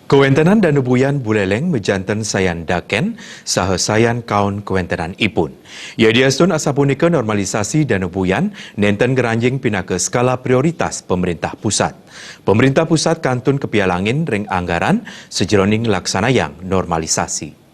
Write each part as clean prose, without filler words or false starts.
Kewentenan Danubuyan Buleleng mejantan sayan daken saha sayan kaun kewentenan ipun. Ia diastun asapunika normalisasi Danubuyan nenten geranjing pina ke skala prioritas pemerintah pusat. Pemerintah pusat kantun kepialangin ring anggaran sejeroning laksanayang normalisasi.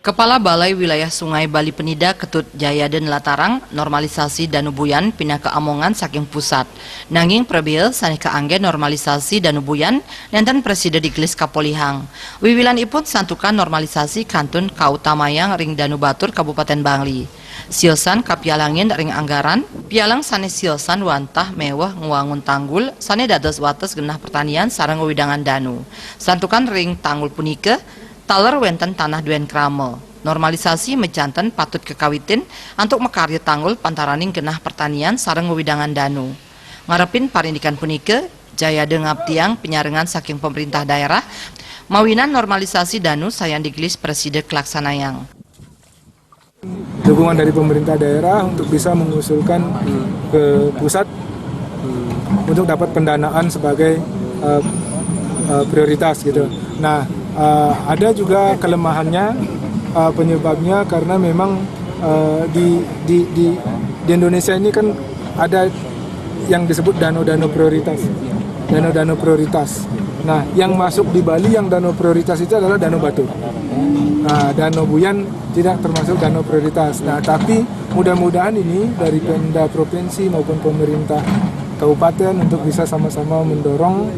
Kepala Balai Wilayah Sungai Bali Penida Ketut Jayaden Latarang normalisasi Danubuyan pindah ke Amongan saking pusat. Nanging prebil saneh kaangge normalisasi Danubuyan nenten Presiden Diglis Kapolihang. Wiwilan ipun santukan normalisasi kantun Kautamayang ring Danubatur Kabupaten Bangli. Siosan kapialangin ring anggaran, pialang saneh siosan wantah mewah nguangun tanggul, saneh dados wates genah pertanian sareng widangan danu. Santukan ring tanggul punika taler wenten tanah duen kramo. Normalisasi mejanten patut kekawitin untuk mekarya tanggul pantaraning genah pertanian sareng wewidangan danu. Ngarepin parindikan punike, jaya dengap tiang penyarengan saking pemerintah daerah, mawinan normalisasi danu sayan diglis Presiden Kelaksanayang. Dukungan dari pemerintah daerah untuk bisa mengusulkan ke pusat untuk dapat pendanaan sebagai prioritas gitu. Nah, ada juga kelemahannya penyebabnya karena memang di Indonesia ini kan ada yang disebut dana-dana prioritas. Dana-dana prioritas. Nah, yang masuk di Bali yang dana prioritas itu adalah Danau Batur. Nah, Danau Buyan tidak termasuk dana prioritas. Nah, tapi mudah-mudahan ini dari Pemda Provinsi maupun pemerintah kabupaten untuk bisa sama-sama mendorong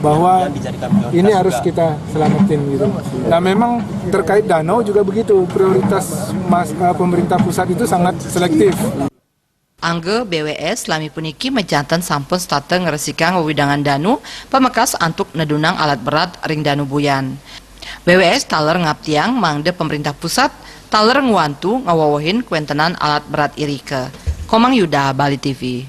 bahwa ini harus kita selamatin gitu. Nah, memang terkait danau juga begitu, prioritas pemerintah pusat itu sangat selektif. Angge BWS lami puniki mejantan sampun state ngeresikang wewidangan danu pemekas antuk nedunang alat berat ring Danubuyan. BWS taler ngaptiang mangde pemerintah pusat taler nguantu ngawawahin kuentenan alat berat irike. Komang Yuda, Bali TV.